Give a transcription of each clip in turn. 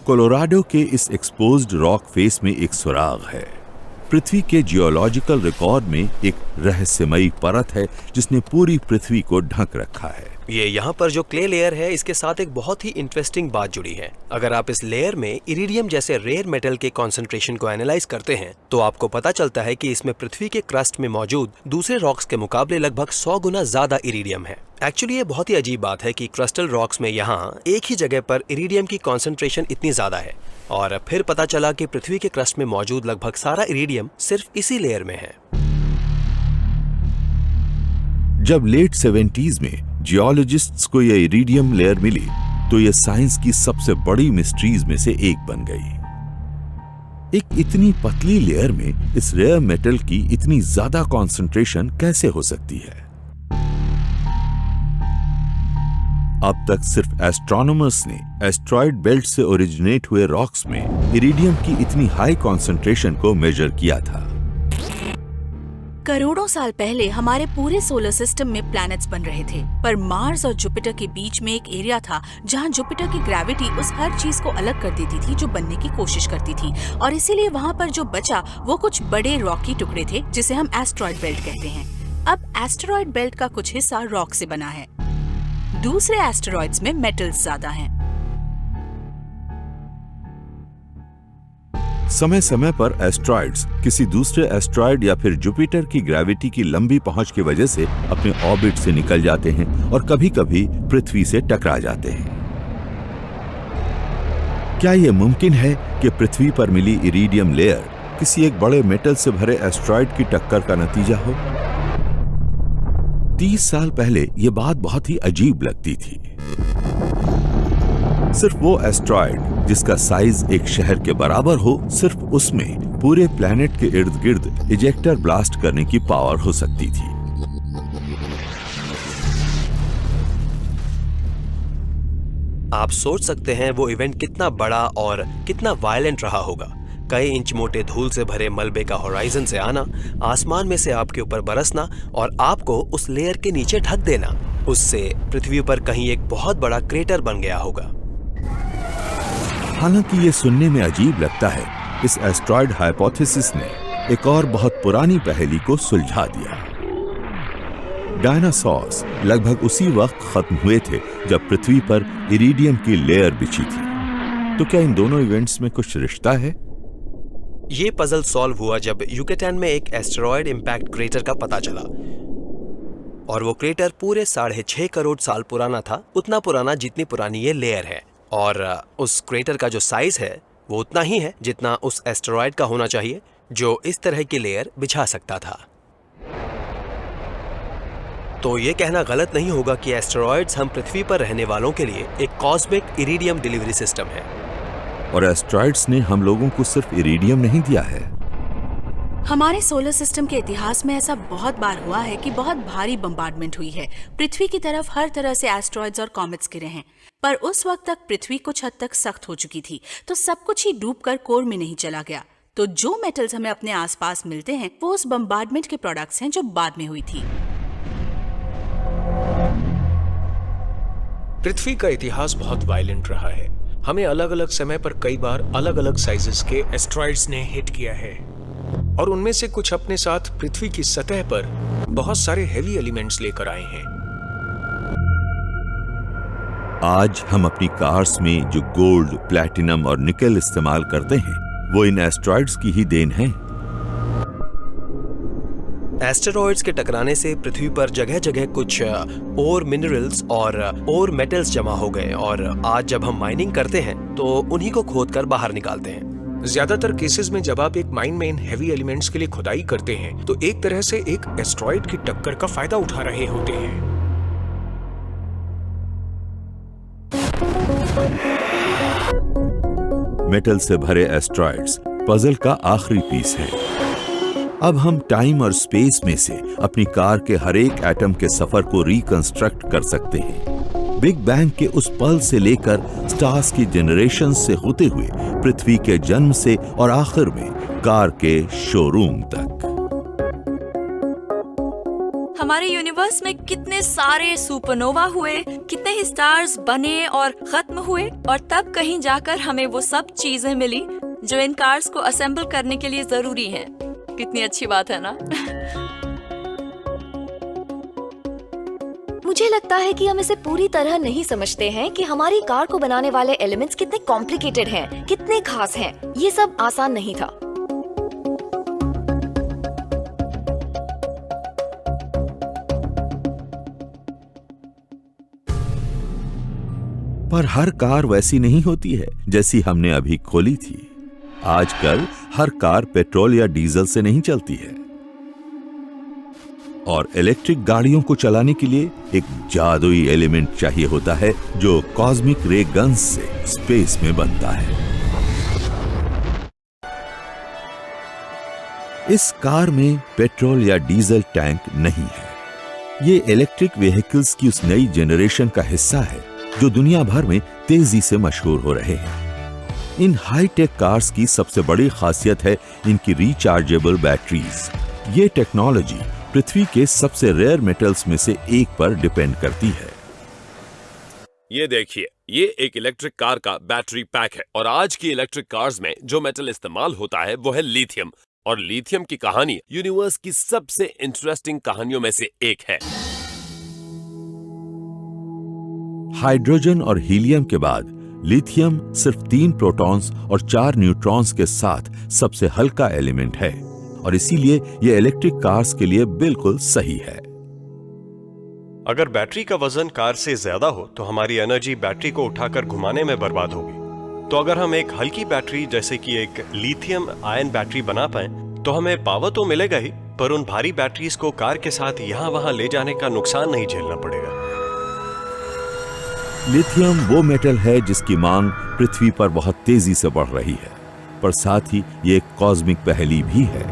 Colorado के इस exposed rock face में एक सुराग है। पृथ्वी के जियोलॉजिकल रिकॉर्ड में एक रहस्यमयी परत है जिसने पूरी पृथ्वी को ढक रखा है। ये यहाँ पर जो क्ले लेयर है, इसके साथ एक बहुत ही इंटरेस्टिंग बात जुड़ी है। अगर आप इस लेयर में इरिडियम जैसे रेयर मेटल के कॉन्सेंट्रेशन को एनालाइज करते हैं तो आपको पता चलता है कि इसमें पृथ्वी के क्रस्ट में मौजूद दूसरे रॉक्स के मुकाबले लगभग 100 गुना ज्यादा इरिडियम है। एक्चुअली ये बहुत ही अजीब बात है कि क्रिस्टल रॉक्स में यहाँ एक ही जगह पर इरिडियम की कॉन्सेंट्रेशन इतनी ज्यादा है, और फिर पता चला कि पृथ्वी के क्रस्ट में मौजूद लगभग सारा इरिडियम सिर्फ इसी लेयर में है। जब लेट 70s में जियोलॉजिस्ट्स को यह इरिडियम लेयर मिली तो यह साइंस की सबसे बड़ी मिस्ट्रीज में से एक बन गई। एक इतनी पतली लेयर में इस रेयर मेटल की इतनी ज्यादा कंसंट्रेशन कैसे हो सकती है? अब तक सिर्फ एस्ट्रोनॉमर्स ने एस्ट्रॉइड बेल्ट से ओरिजिनेट हुए रॉक्स में इरिडियम की इतनी हाई कंसंट्रेशन को मेजर किया था। करोड़ों साल पहले हमारे पूरे सोलर सिस्टम में प्लैनेट्स बन रहे थे, पर मार्स और जुपिटर के बीच में एक एरिया था जहां जुपिटर की ग्रेविटी उस हर चीज को अलग कर देती थी जो बनने की कोशिश करती थी, और इसीलिए वहां पर जो बचा वो कुछ बड़े रॉकी टुकड़े थे जिसे हम एस्ट्रॉइड बेल्ट कहते हैं। अब एस्टेरॉइड बेल्ट का कुछ हिस्सा रॉक से बना है, दूसरे एस्टेरॉइड्स में मेटल्स ज्यादा हैं। समय समय पर एस्ट्रॉइड्स किसी दूसरे एस्ट्रॉइड या फिर जुपिटर की ग्रेविटी की लंबी पहुंच की वजह से अपने ऑर्बिट से निकल जाते हैं और कभी-कभी पृथ्वी से टकरा जाते हैं। क्या यह मुमकिन है कि पृथ्वी पर मिली इरिडियम लेयर किसी एक बड़े मेटल से भरे एस्ट्रॉइड की टक्कर का नतीजा हो? 30 साल पहले यह बात बहुत ही अजीब लगती थी। सिर्फ वो एस्ट्रॉइड जिसका साइज एक शहर के बराबर हो, सिर्फ उसमें पूरे प्लैनेट के इर्द गिर्द इजेक्टर ब्लास्ट करने की पावर हो सकती थी। आप सोच सकते हैं वो इवेंट कितना बड़ा और कितना वायलेंट रहा होगा। कई इंच मोटे धूल से भरे मलबे का होराइजन से आना, आसमान में से आपके ऊपर बरसना और आपको उस लेयर के नीचे ढक देना। उससे पृथ्वी पर कहीं एक बहुत बड़ा क्रेटर बन गया होगा। हालांकि ये सुनने में अजीब लगता है, इस एस्ट्रॉइड हाइपोथेसिस ने एक और बहुत पुरानी पहेली को सुलझा दिया। डायनासोर्स लगभग उसी वक्त खत्म हुए थे जब पृथ्वी पर इरिडियम की लेयर बिछी थी। तो क्या इन दोनों इवेंट्स में कुछ रिश्ता है? ये पजल सॉल्व हुआ जब युकेटान में एक एस्टेरॉयड इंपैक्ट क्रेटर का पता चला, और वो क्रेटर पूरे 6.5 करोड़ साल पुराना था, उतना पुराना जितनी पुरानी ये लेयर है। और उस क्रेटर का जो साइज है वो उतना ही है जितना उस एस्टेरॉयड का होना चाहिए जो इस तरह की लेयर बिछा सकता था। तो ये कहना गलत नहीं होगा कि एस्टेरॉयड्स हम पृथ्वी पर रहने वालों के लिए एक कॉस्मिक इरिडियम डिलीवरी सिस्टम है। और एस्ट्रॉइड्स ने हम लोगों को सिर्फ इरिडियम नहीं दिया है। हमारे सोलर सिस्टम के इतिहास में ऐसा बहुत बार हुआ है कि बहुत भारी बम्बार्डमेंट हुई है। पृथ्वी की तरफ हर तरह से एस्ट्रॉइड्स और कॉमेट्स गिरे हैं, पर उस वक्त तक पृथ्वी कुछ हद तक सख्त हो चुकी थी, तो सब कुछ ही डूबकर कोर में नहीं चला गया। तो जो मेटल्स हमें अपने आसपास मिलते हैं वो उस बम्बार्डमेंट के प्रोडक्ट्स हैं जो बाद में हुई थी। पृथ्वी का इतिहास बहुत वायलेंट रहा है। हमें अलग अलग समय पर कई बार अलग अलग साइजेस के एस्ट्रॉइड्स ने हिट किया है, और उनमें से कुछ अपने साथ पृथ्वी की सतह पर बहुत सारे हेवी एलिमेंट्स लेकर आए हैं। आज हम अपनी कार्स में जो गोल्ड, प्लैटिनम और निकेल इस्तेमाल करते हैं वो इन एस्ट्रॉइड्स की ही देन है। एस्टेरॉइड्स के टकराने से पृथ्वी पर जगह जगह कुछ ओर मिनरल्स और ओर मेटल्स जमा हो गए, और आज जब हम माइनिंग करते हैं तो उन्हीं को खोदकर बाहर निकालते हैं। ज्यादातर केसेस में जब आप एक माइन में इन हेवी एलिमेंट्स के लिए खुदाई करते हैं तो एक तरह से एक एस्ट्रॉइड की टक्कर का फायदा उठा रहे होते हैं। मेटल से भरे एस्ट्रॉइड्स पजल का आखिरी पीस है। अब हम टाइम और स्पेस में से अपनी कार के हर एक एटम के सफर को रिकंस्ट्रक्ट कर सकते हैं। बिग बैंग के उस पल से लेकर स्टार्स की जनरेशन से होते हुए पृथ्वी के जन्म से और आखिर में कार के शोरूम तक। हमारे यूनिवर्स में कितने सारे सुपरनोवा हुए, कितने ही स्टार्स बने और खत्म हुए, और तब कहीं जाकर हमें वो सब चीजें मिली जो इन कार्स को असेंबल करने के लिए जरूरी हैं। कितनी अच्छी बात है ना? मुझे लगता है कि हम इसे पूरी तरह नहीं समझते हैं कि हमारी कार को बनाने वाले एलिमेंट्स कितने कॉम्प्लिकेटेड हैं, कितने खास हैं। ये सब आसान नहीं था। पर हर कार वैसी नहीं होती है जैसी हमने अभी खोली थी। आजकल हर कार पेट्रोल या डीजल से नहीं चलती है, और इलेक्ट्रिक गाड़ियों को चलाने के लिए एक जादुई एलिमेंट चाहिए होता है जो कॉस्मिक रे गन्स से स्पेस में बनता है। इस कार में पेट्रोल या डीजल टैंक नहीं है। ये इलेक्ट्रिक व्हीकल्स की उस नई जनरेशन का हिस्सा है जो दुनिया भर में तेजी से मशहूर हो रहे हैं। इन हाईटेक कार्स की सबसे बड़ी खासियत है इनकी रिचार्जेबल बैटरीज। ये टेक्नोलॉजी पृथ्वी के सबसे रेयर मेटल्स में से एक पर डिपेंड करती है। ये देखिए, ये एक इलेक्ट्रिक कार का बैटरी पैक है, और आज की इलेक्ट्रिक कार्स में जो मेटल इस्तेमाल होता है वो है लिथियम। और लिथियम की कहानी यूनिवर्स की सबसे इंटरेस्टिंग कहानियों में से एक है। हाइड्रोजन और हीलियम के बाद लिथियम सिर्फ 3 प्रोटॉन्स और 4 न्यूट्रॉन्स के साथ सबसे हल्का एलिमेंट है, और इसीलिए यह इलेक्ट्रिक कार्स के लिए बिल्कुल सही है। अगर बैटरी का वजन कार से ज्यादा हो तो हमारी एनर्जी बैटरी को उठाकर घुमाने में बर्बाद होगी। तो अगर हम एक हल्की बैटरी जैसे कि एक लिथियम आयन बैटरी बना पाए तो हमें पावर तो मिलेगा ही, पर उन भारी बैटरीज को कार के साथ यहां वहां ले जाने का नुकसान नहीं झेलना पड़ेगा। लिथियम वो मेटल है जिसकी मांग पृथ्वी पर बहुत तेजी से बढ़ रही है, पर साथ ही ये एक कॉस्मिक पहेली भी है।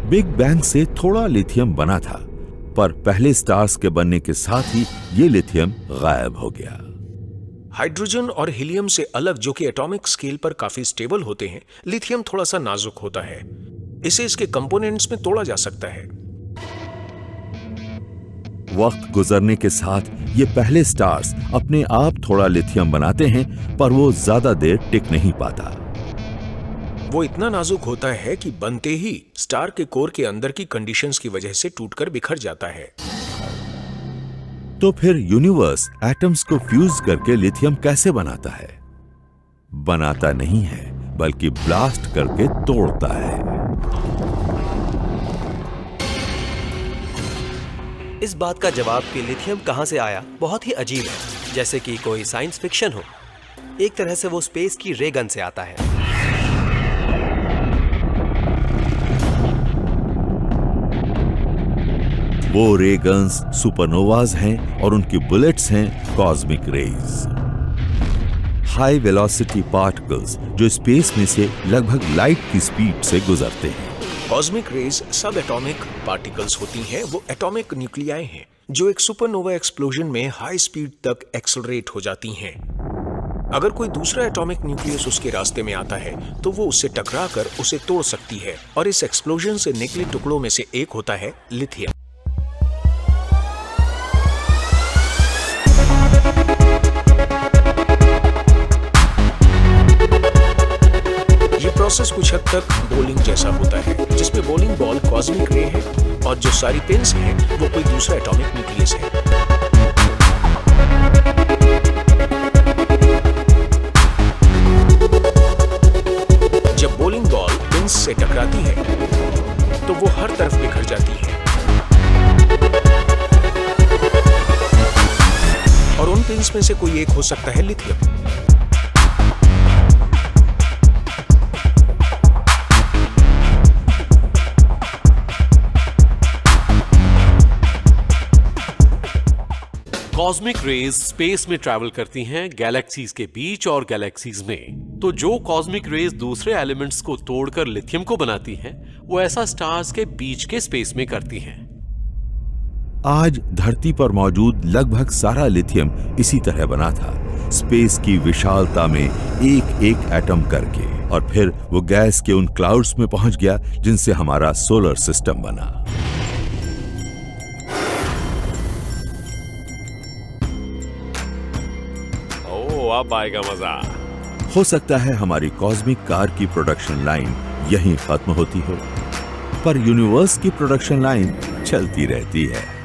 बिग बैंग से थोड़ा लिथियम बना था, पर पहले स्टार्स के बनने के साथ ही ये लिथियम गायब हो गया। हाइड्रोजन और हीलियम से अलग, जो कि एटॉमिक स्केल पर काफी स्टेबल होते हैं, लिथियम थोड़ा सा नाजुक होता है। इसे इसके कंपोनेंट्स में तोड़ा जा सकता है। वक्त गुजरने के साथ ये पहले स्टार्स अपने आप थोड़ा लिथियम बनाते हैं, पर वो ज्यादा देर टिक नहीं पाता। वो इतना नाजुक होता है कि बनते ही स्टार के कोर के अंदर की कंडीशंस की वजह से टूटकर बिखर जाता है। तो फिर यूनिवर्स एटम्स को फ्यूज करके लिथियम कैसे बनाता है? बनाता नहीं है, बल्कि ब्लास्ट करके तोड़ता है। इस बात का जवाब कि लिथियम कहां से आया बहुत ही अजीब है, जैसे कि कोई साइंस फिक्शन हो। एक तरह से वो स्पेस की रे गन से आता है। वो रे गन्स सुपरनोवाज हैं और उनकी बुलेट्स हैं cosmic rays, high velocity particles जो स्पेस में से लगभग लाइट की स्पीड से गुजरते हैं। कॉस्मिक रेज सब एटॉमिक पार्टिकल्स होती हैं। वो एटॉमिक न्यूक्लियाई हैं जो एक सुपरनोवा एक्सप्लोजन में हाई स्पीड तक एक्सेलरेट हो जाती हैं। अगर कोई दूसरा एटॉमिक न्यूक्लियस उसके रास्ते में आता है तो वो उससे टकराकर उसे तोड़ सकती है, और इस एक्सप्लोजन से निकले टुकड़ों में से एक होता है लिथियम। ये प्रोसेस कुछ हद तक बॉलिंग जैसा होता है, जिसमें बॉलिंग बॉल कॉस्मिक रे है और जो सारी पिन्स हैं वो कोई दूसरा एटॉमिक न्यूक्लियस है। जब बॉलिंग बॉल पिन्स से टकराती है तो वो हर तरफ बिखर जाती है, और उन पिन्स में से कोई एक हो सकता है लिथियम। कॉस्मिक रेज स्पेस में ट्रैवल करती हैं गैलेक्सीज के बीच और गैलेक्सीज में। तो जो कॉस्मिक रेज दूसरे एलिमेंट्स को तोड़कर लिथियम को बनाती हैं, वो ऐसा स्टार्स के बीच के स्पेस में करती हैं। आज धरती पर मौजूद लगभग सारा लिथियम इसी तरह बना था, स्पेस की विशालता में एक एक एटम करके, और फिर वो गैस के उन क्लाउड्स में पहुंच गया जिनसे हमारा सोलर सिस्टम बना। ओह, अब आएगा मजा। हो सकता है हमारी कॉस्मिक कार की प्रोडक्शन लाइन यहीं खत्म होती हो, पर यूनिवर्स की प्रोडक्शन लाइन चलती रहती है।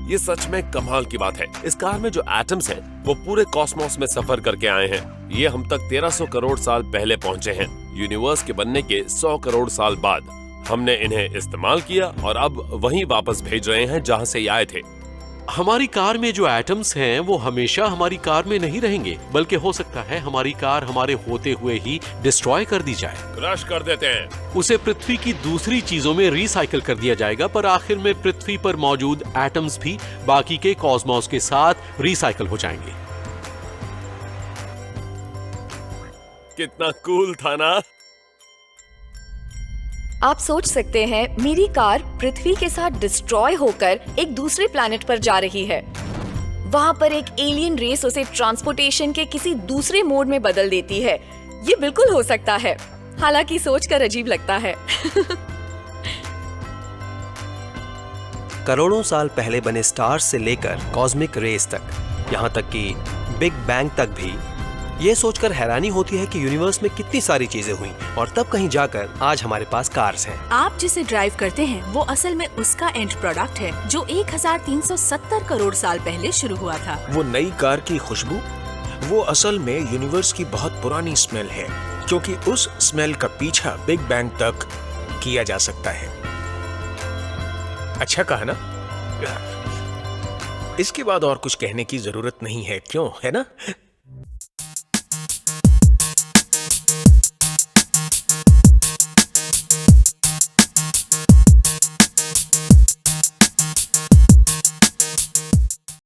ये सच में कमाल की बात है। इस कार में जो एटम्स हैं, वो पूरे कॉस्मोस में सफर करके आए हैं। ये हम तक 1300 करोड़ साल पहले पहुंचे हैं। यूनिवर्स के बनने के 100 करोड़ साल बाद हमने इन्हें इस्तेमाल किया और अब वहीं वापस भेज रहे हैं जहां से ये आए थे। हमारी कार में जो एटम्स हैं वो हमेशा हमारी कार में नहीं रहेंगे, बल्कि हो सकता है हमारी कार हमारे होते हुए ही डिस्ट्रॉय कर दी जाए, क्रश कर देते हैं। उसे पृथ्वी की दूसरी चीजों में रिसाइकिल कर दिया जाएगा, पर आखिर में पृथ्वी पर मौजूद एटम्स भी बाकी के कॉस्मोस के साथ रिसाइकिल हो जाएंगे। कितना कूल था ना? आप सोच सकते हैं मेरी कार पृथ्वी के साथ डिस्ट्रॉय होकर एक दूसरे प्लैनेट पर जा रही है। वहाँ पर एक एलियन रेस उसे ट्रांसपोर्टेशन के किसी दूसरे मोड में बदल देती है। ये बिल्कुल हो सकता है, हालांकि सोचकर अजीब लगता है। करोड़ों साल पहले बने स्टार्स से लेकर कॉस्मिक रेस तक, यहाँ तक कि बिग बैंग तक भी ये सोचकर हैरानी होती है कि यूनिवर्स में कितनी सारी चीजें हुई और तब कहीं जाकर आज हमारे पास कार्स हैं। आप जिसे ड्राइव करते हैं वो असल में उसका एंड प्रोडक्ट है जो 1370 करोड़ साल पहले शुरू हुआ था। वो नई कार की खुशबू, वो असल में यूनिवर्स की बहुत पुरानी स्मेल है, क्योंकि उस स्मेल का पीछा बिग बैंग तक किया जा सकता है। अच्छा कहा ना? इसके बाद और कुछ कहने की जरूरत नहीं है, क्यों, है ना?